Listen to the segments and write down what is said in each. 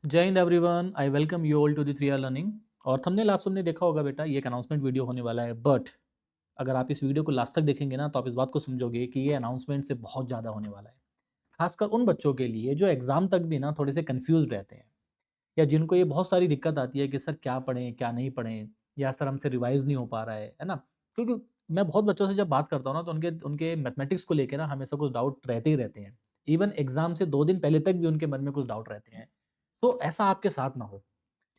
जय Hind everyone, I welcome you all to the 3 learning. और thumbnail आप सबने देखा होगा बेटा, ये एक अनाउंसमेंट वीडियो होने वाला है। बट अगर आप इस वीडियो को लास्ट तक देखेंगे ना, तो आप इस बात को समझोगे कि ये अनाउंसमेंट से बहुत ज़्यादा होने वाला है। खासकर उन बच्चों के लिए जो एग्ज़ाम तक भी ना थोड़े से कन्फ्यूज़ रहते हैं, या जिनको ये बहुत सारी दिक्कत आती है कि सर क्या पढ़ें, क्या नहीं पढ़ें, या सर हमसे रिवाइज़ नहीं हो पा रहा है ना? क्योंकि मैं बहुत बच्चों से जब बात करता हूँ ना, तो उनके उनके मैथमेटिक्स को लेके ना हमेशा कुछ डाउट रहते ही रहते हैं। इवन एग्ज़ाम से 2 दिन पहले तक भी उनके मन में कुछ डाउट रहते हैं। तो ऐसा आपके साथ ना हो।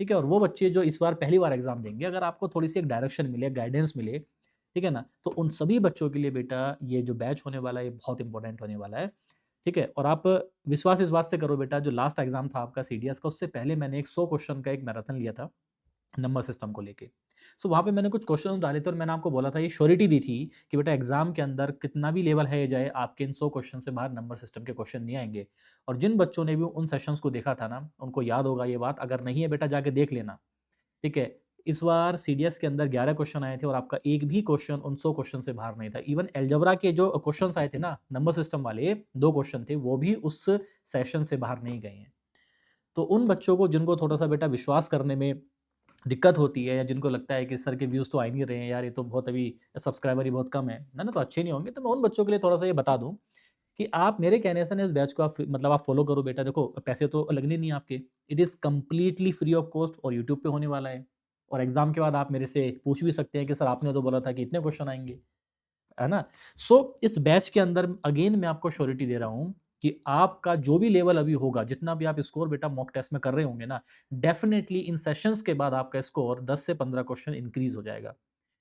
ठीक है? और वो बच्चे जो इस बार पहली बार एग्ज़ाम देंगे, अगर आपको थोड़ी-सी एक डायरेक्शन मिले, गाइडेंस मिले, ठीक है ना? तो उन सभी बच्चों के लिए बेटा ये जो बैच होने वाला है, ये बहुत इम्पोर्टेंट होने वाला है, ठीक है? और आप विश्वास इस बात से करो बेटा, जो लास्ट एग्ज़ाम था आपका सीडीएस का, उससे पहले मैंने एक 100 क्वेश्चन का एक मैराथन लिया था, नंबर सिस्टम को लेके। सो वहाँ पे मैंने कुछ क्वेश्चन डाले थे और मैंने आपको बोला था, ये श्योरिटी दी थी कि बेटा एग्ज़ाम के अंदर कितना भी लेवल है जाए, आपके इन 100 क्वेश्चन से बाहर नंबर सिस्टम के क्वेश्चन नहीं आएँगे। और जिन बच्चों ने भी उन सेशंस को देखा था ना, उनको याद होगा ये बात, अगर नहीं है बेटा जाके देख लेना। ठीक है? इस बार सीडीएस के अंदर 11 क्वेश्चन आए थे और आपका एक भी क्वेश्चन उन 100 क्वेश्चन से बाहर नहीं था। इवन अलजेब्रा के जो क्वेश्चन्स आए थे ना, नंबर सिस्टम वाले 2 क्वेश्चन थे, वो भी उस सेशन से बाहर नहीं गए हैं। तो उन बच्चों को जिनको थोड़ा-सा बेटा विश्वास करने में दिक्कत होती है, या जिनको लगता है कि सर के व्यूज़ तो आ ही नहीं रहे हैं यार, ये तो बहुत अभी सब्सक्राइबर ही बहुत कम है ना? तो अच्छे नहीं होंगे। तो मैं उन बच्चों के लिए थोड़ा-सा ये बता दूँ कि आप मेरे कहने से ना इस बैच को आप मतलब आप फ़ॉलो करो बेटा। देखो, पैसे तो लगने नहीं है आपके। It is completely free of cost और यूट्यूब पे होने वाला है। और एग्ज़ाम के बाद आप मेरे से पूछ भी सकते हैं कि सर आपने तो बोला था कि इतने क्वेश्चन आएँगे, है ना? सो इस बैच के अंदर अगेन मैं आपको श्योरिटी दे रहा हूँ कि आपका जो भी लेवल अभी होगा, जितना भी आप स्कोर बेटा मॉक टेस्ट में कर रहे होंगे ना, डेफ़िनिटली इन सेशंस के बाद आपका स्कोर 10 से 15 क्वेश्चन इंक्रीज़ हो जाएगा।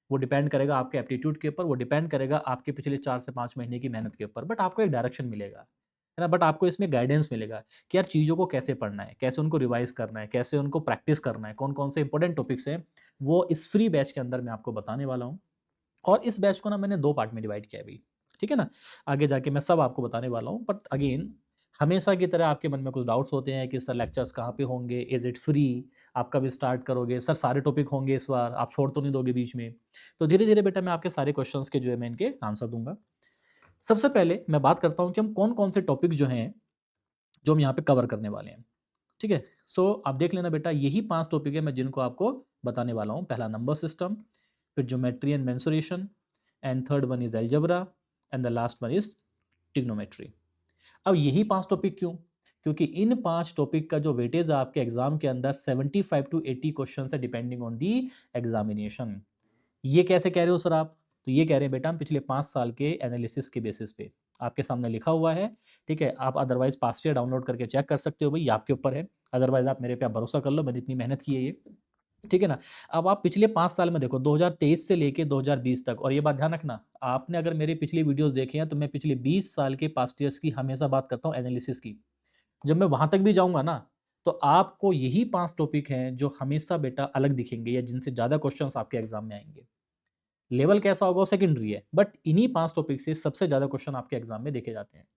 वो डिपेंड करेगा आपके एप्टीट्यूड के ऊपर, वो डिपेंड करेगा आपके पिछले 4 से 5 महीने की मेहनत के ऊपर। बट आपको एक डायरेक्शन मिलेगा, है ना? बट आपको इसमें गाइडेंस मिलेगा कि यार चीज़ों को कैसे पढ़ना है, कैसे उनको रिवाइज़ करना है, कैसे उनको प्रैक्टिस करना है, कौन-कौन से इंपॉर्टेंट टॉपिक्स हैं, वो इस फ्री बैच के अंदर मैं आपको बताने वाला हूँ। और इस बैच को ना मैंने 2 पार्ट में डिवाइड किया है अभी, ठीक है ना? आगे जाके मैं सब आपको बताने वाला हूँ, बट अगेन हमेशा की तरह आपके मन में कुछ डाउट्स होते हैं कि सर लेक्चर्स कहाँ पे होंगे? Is it free? आप कब स्टार्ट करोगे? सर सारे टॉपिक होंगे इस बार, आप छोड़ तो नहीं दोगे बीच में? तो धीरे-धीरे बेटा मैं आपके सारे क्वेश्चंस के जो है मैं इनके आंसर दूँगा। सबसे पहले मैं बात करता हूँ कि हम कौन-कौन से टॉपिक जो हैं, जो हम यहाँ पे कवर करने वाले हैं, ठीक है? सो आप देख लेना बेटा, यही 5 टॉपिक है मैं जिनको आपको बताने वाला हूँ। पहला नंबर सिस्टम, फिर geometry and mensuration, and third one is algebra, and the last one is trigonometry. अब यही 5 टॉपिक क्यों? क्योंकि इन 5 टॉपिक का जो वेटेज है आपके एग्ज़ाम के अंदर 75 टू 80 क्वेश्चन्स है, डिपेंडिंग ऑन दी एग्ज़ामिनेशन। ये कैसे कह रहे हो सर आप? तो ये कह रहे हैं बेटा हम पिछले 5 साल के एनालिसिस के बेसिस पे। आपके सामने लिखा हुआ है, ठीक है? आप अदरवाइज़ पास्ट ईयर डाउनलोड करके चेक कर सकते हो भई, ये आपके ऊपर है। अदरवाइज़ आप मेरे पे आप भरोसा कर लो, मैंने इतनी मेहनत की है ये। ठीक है ना? अब आप पिछले 5 साल में देखो, 2023 से लेके 2020 तक, और ये बात ध्यान रखना, आपने अगर मेरी पिछली वीडियोज़ देखी हैं, तो मैं पिछले 20 साल के पास्ट ईयर्स की हमेशा बात करता हूँ एनालिसिस की। जब मैं वहाँ तक भी जाऊँगा ना, तो आपको यही 5 टॉपिक हैं जो हमेशा बेटा अलग दिखेंगे, या जिनसे ज़्यादा क्वेश्चन्स आपके एग्ज़ाम में आएँगे। लेवल कैसा होगा वो सेकेंडरी है, बट इन्हीं 5 टॉपिक से सबसे ज़्यादा क्वेश्चन आपके एग्ज़ाम में देखे जाते हैं।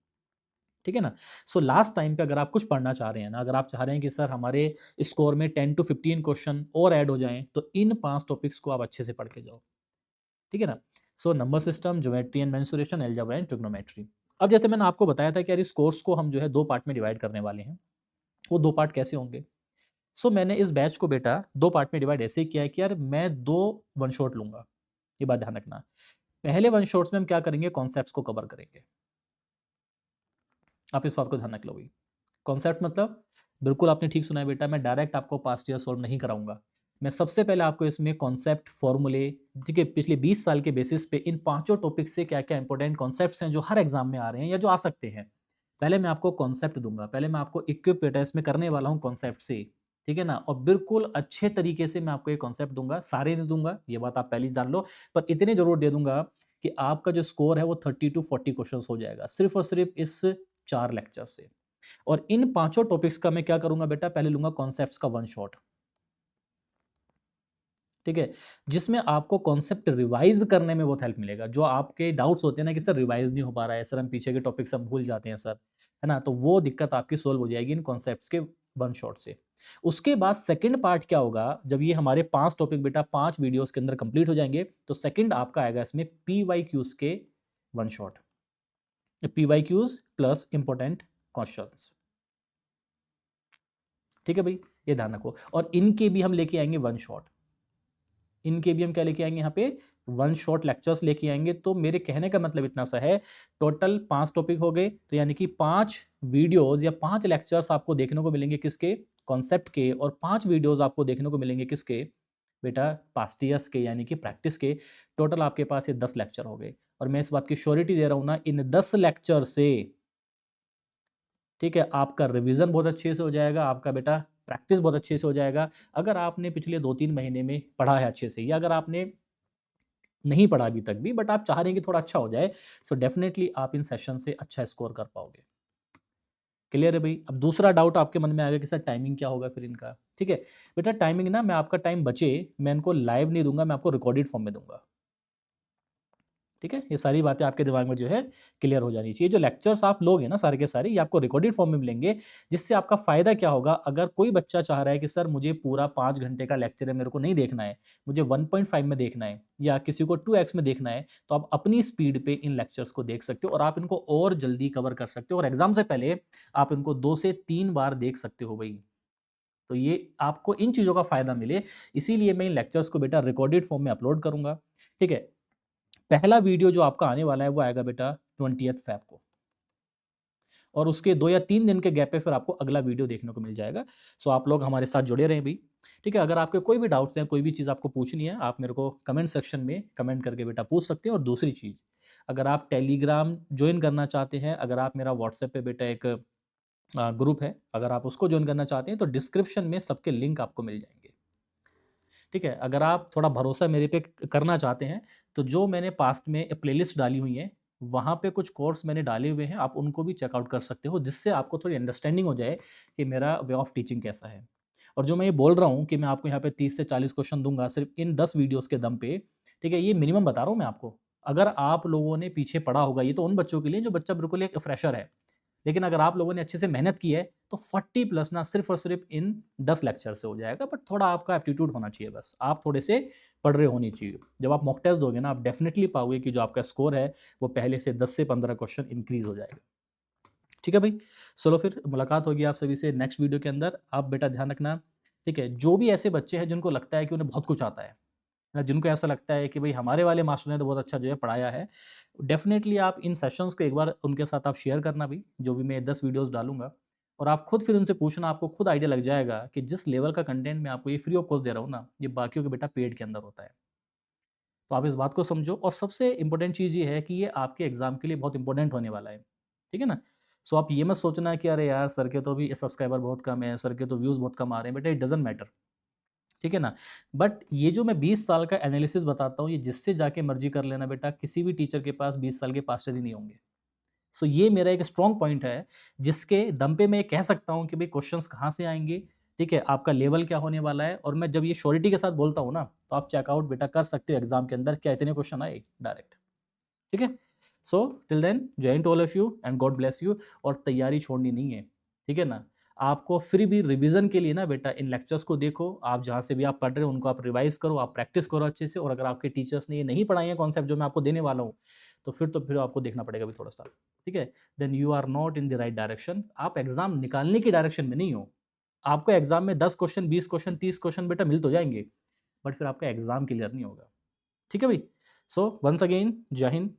ठीक है ना? सो लास्ट टाइम पे अगर आप कुछ पढ़ना चाह रहे हैं ना, अगर आप चाह रहे हैं कि सर हमारे स्कोर में 10 टू 15 क्वेश्चन और ऐड हो जाएँ, तो इन 5 टॉपिक्स को आप अच्छे से पढ़ के जाओ। ठीक है ना? So number system, geometry and mensuration, algebra and trigonometry. अब जैसे मैंने आपको बताया था कि यार इस कोर्स को हम जो है 2 पार्ट में डिवाइड करने वाले हैं। वो 2 पार्ट कैसे होंगे? सो मैंने इस बैच को बेटा 2 पार्ट में डिवाइड ऐसे किया है कि यार मैं 2 वन शॉट लूँगा। ये बात ध्यान रखना। पहले वन शॉट्स में हम क्या करेंगे, कॉन्सेप्ट्स को कवर करेंगे। आप इस बात को ध्यान रख लो भाई। कॉन्सेप्ट मतलब, बिल्कुल आपने ठीक सुना है बेटा, मैं डायरेक्ट आपको पास्ट ईयर सॉल्व नहीं कराऊँगा। मैं सबसे पहले आपको इसमें कॉन्सेप्ट, फॉर्मूले, ठीक है, पिछले 20 साल के बेसिस पे इन पाँचों टॉपिक से क्या-क्या इंपॉर्टेंट कॉन्सेप्ट्स हैं जो हर एग्ज़ाम में आ रहे हैं या जो आ सकते हैं। पहले मैं आपको कॉन्सेप्ट दूँगा, पहले मैं आपको इक्विप बेटा इसमें करने वाला हूँ कॉन्सेप्ट से, ठीक है ना? और बिल्कुल अच्छे तरीके से मैं आपको ये कॉन्सेप्ट दूँगा, सारे नहीं दूँगा, ये बात आप पहले ही जान लो, पर इतने ज़रूर दे दूँगा कि आपका जो स्कोर है वो 30 टू 40 क्वेश्चन्स हो जाएगा, सिर्फ़ और सिर्फ़ इस 4 लेक्चर से। और इन पाँचों टॉपिक्स का मैं क्या करूँगा बेटा, पहले लूँगा कॉन्सेप्ट्स का वन शॉट, ठीक है? जिसमें आपको कॉन्सेप्ट रिवाइज़ करने में बहुत हेल्प मिलेगा। जो आपके डाउट्स होते हैं ना कि सर रिवाइज़ नहीं हो पा रहा है, सर हम पीछे के टॉपिक्स हम भूल जाते हैं सर, है ना? तो वो दिक्कत आपकी सॉल्व हो जाएगी इन कॉन्सेप्ट्स के वन शॉट से। उसके बाद सेकंड पार्ट क्या होगा, जब ये हमारे 5 टॉपिक बेटा 5 वीडियोज़ के अंदर कंप्लीट हो जाएँगे, तो सेकंड आपका आएगा इसमें पीवाईक्यूज़ के one shot. PYQs plus important questions. ठीक है भाई, ये ध्यान रखो। और इनके भी हम लेके आएंगे वन शॉट, इनके भी हम क्या लेके आएंगे यहाँ पे, वन शॉट लेक्चर्स लेके आएंगे। तो मेरे कहने का मतलब इतना सा है, टोटल 5 टॉपिक हो गए, तो यानी कि 5 वीडियोस या 5 लेक्चर्स आपको देखने को मिलेंगे किसके, कॉन्सेप्ट के, और 5 वीडियोस आपको देखने को मिलेंगे किसके बेटा, पास्ट ईयर्स के, यानी कि प्रैक्टिस के। टोटल आपके पास ये 10 लेक्चर हो गए, और मैं इस बात की श्योरिटी दे रहा हूँ ना, इन 10 लेक्चर से, ठीक है, आपका रिवीजन बहुत अच्छे से हो जाएगा, आपका बेटा प्रैक्टिस बहुत अच्छे से हो जाएगा। अगर आपने पिछले 2-3 महीने में पढ़ा है अच्छे से, या अगर आपने नहीं पढ़ा अभी तक भी, बट आप चाह रहे हैं कि थोड़ा अच्छा हो जाए, सो डेफिनेटली आप इन सेशन से अच्छा स्कोर कर पाओगे। क्लियर है भाई? अब दूसरा डाउट आपके मन में आ गया कि सर टाइमिंग क्या होगा फिर इनका? ठीक है, बेटा टाइमिंग ना, मैं आपका टाइम बचे, मैं इनको लाइव नहीं दूंगा, मैं आपको रिकॉर्डेड फॉर्म में दूंगा। ठीक है, ये सारी बातें आपके दिमाग में जो है क्लियर हो जानी चाहिए। जो लेक्चर्स आप लोगे ना सारे के सारे, ये आपको रिकॉर्डेड फॉर्म में मिलेंगे, जिससे आपका फ़ायदा क्या होगा, अगर कोई बच्चा चाह रहा है कि सर मुझे पूरा 5 घंटे का लेक्चर है, मेरे को नहीं देखना है, मुझे 1.5 में देखना है, या किसी को 2x में देखना है, तो आप अपनी स्पीड पे इन लेक्चर्स को देख सकते हो, और आप इनको और जल्दी कवर कर सकते हो, और एग्ज़ाम से पहले आप इनको 2 से 3 बार देख सकते हो भई। तो ये आपको इन चीज़ों का फ़ायदा मिले, इसीलिए मैं इन लेक्चर्स को बेटा रिकॉर्डेड फॉर्म में अपलोड करूँगा। ठीक है? पहला वीडियो जो आपका आने वाला है वो आएगा बेटा 20th फ़ेब को, और उसके 2 या 3 दिन के गैप पे फिर आपको अगला वीडियो देखने को मिल जाएगा। सो आप लोग हमारे साथ जुड़े रहें भई। ठीक है? अगर आपके कोई भी डाउट्स हैं, कोई भी चीज़ आपको पूछनी है, आप मेरे को कमेंट सेक्शन में कमेंट करके बेटा पूछ सकते हैं। और दूसरी चीज़, अगर आप टेलीग्राम जॉइन करना चाहते हैं, अगर आप मेरा व्हाट्सएप पे बेटा एक ग्रुप है, अगर आप उसको जॉइन करना चाहते हैं, तो डिस्क्रिप्शन में सबके लिंक आपको मिल जाएँगे। ठीक है? अगर आप थोड़ा भरोसा मेरे पे करना चाहते हैं, तो जो मैंने पास्ट में प्लेलिस्ट डाली हुई है, वहाँ पे कुछ कोर्स मैंने डाले हुए हैं, आप उनको भी चेकआउट कर सकते हो, जिससे आपको थोड़ी अंडरस्टैंडिंग हो जाए कि मेरा वे ऑफ टीचिंग कैसा है। और जो मैं ये बोल रहा हूँ कि मैं आपको यहाँ पे 30 से 40 क्वेश्चन दूँगा सिर्फ़ इन 10 वीडियोज़ के दम पे, ठीक है? ये मिनिमम बता रहा हूँ मैं आपको। अगर आप लोगों ने पीछे पढ़ा होगा, ये तो उन बच्चों के लिए जो बच्चा बिल्कुल एक फ्रेशर है। लेकिन अगर आप लोगों ने अच्छे से मेहनत की है, तो 40 प्लस ना सिर्फ़ और सिर्फ़ इन 10 लेक्चर से हो जाएगा, बट थोड़ा आपका एप्टीट्यूड होना चाहिए बस। आप थोड़े से पढ़ रहे होने चाहिए। जब आप मॉक टेस्ट दोगे ना, आप डेफ़िनिटली पाओगे कि जो आपका स्कोर है, वो पहले से 10 से 15 क्वेश्चन इंक्रीज़ हो जाएगा। ठीक है भाई? चलो फिर मुलाकात होगी आप सभी से नेक्स्ट वीडियो के अंदर। आप बेटा ध्यान रखना, ठीक है? जो भी ऐसे बच्चे हैं जिनको लगता है कि उन्हें बहुत कुछ आता है ना, जिनको ऐसा लगता है कि भई हमारे वाले मास्टर ने तो बहुत अच्छा जो है पढ़ाया है, डेफ़िनेटली आप इन सेशंस को एक बार उनके साथ आप शेयर करना भी, जो भी मैं 10 वीडियोज़ डालूँगा, और आप खुद फिर उनसे पूछना, आपको खुद आइडिया लग जाएगा कि जिस लेवल का कंटेंट मैं आपको ये फ्री ऑफ कॉस्ट दे रहा हूँ ना, ये बाकियों के बेटा पेड के अंदर होता है। तो आप इस बात को समझो, और सबसे इम्पोर्टेंट चीज़ ये है कि ये आपके एग्ज़ाम के लिए बहुत इम्पोर्टेंट होने वाला है। ठीक है ना? सो आप ये मत सोचना कि अरे यार सर के तो अभी सब्सक्राइबर बहुत कम है, सर के तो व्यूज़ बहुत कम आ रहे हैं, बेटा इट डज़न्ट मैटर। ठीक है ना? बट ये जो मैं 20 साल का एनालिसिस बताता हूँ, ये जिससे जाके मर्ज़ी कर लेना बेटा, किसी भी टीचर के पास 20 साल के मास्टर ही नहीं होंगे। सो ये मेरा एक स्ट्रॉन्ग पॉइंट है, जिसके दम पे मैं ये कह सकता हूँ कि भई क्वेश्चंस कहाँ से आएँगे, ठीक है? आपका लेवल क्या होने वाला है, और मैं जब ये श्योरिटी के साथ बोलता हूँ ना, तो आप चेकआउट बेटा कर सकते हो एग्ज़ाम के अंदर, क्या इतने क्वेश्चन आए डायरेक्ट। ठीक है? सो टिल देन जय Hind to all of you and God bless you. और तैयारी छोड़नी नहीं है, ठीक है ना? आपको फिर भी रिवीजन के लिए ना बेटा इन लेक्चर्स को देखो, आप जहाँ से भी आप पढ़ रहे हो उनको आप रिवाइज़ करो, आप प्रैक्टिस करो अच्छे से, और अगर आपके टीचर्स ने ये नहीं पढ़ाई है कॉन्सेप्ट जो मैं आपको देने वाला हूँ, तो फिर आपको देखना पड़ेगा अभी थोड़ा-सा, ठीक है? Then you are not in the right direction. आप एग्ज़ाम निकालने की डायरेक्शन में नहीं हो। आपको एग्ज़ाम में 10 क्वेश्चन, 20 क्वेश्चन, 30 क्वेश्चन बेटा मिल तो जाएँगे, बट फिर आपका एग्ज़ाम क्लियर नहीं होगा। ठीक है भाई? सो वन्स अगेन जय हिंद।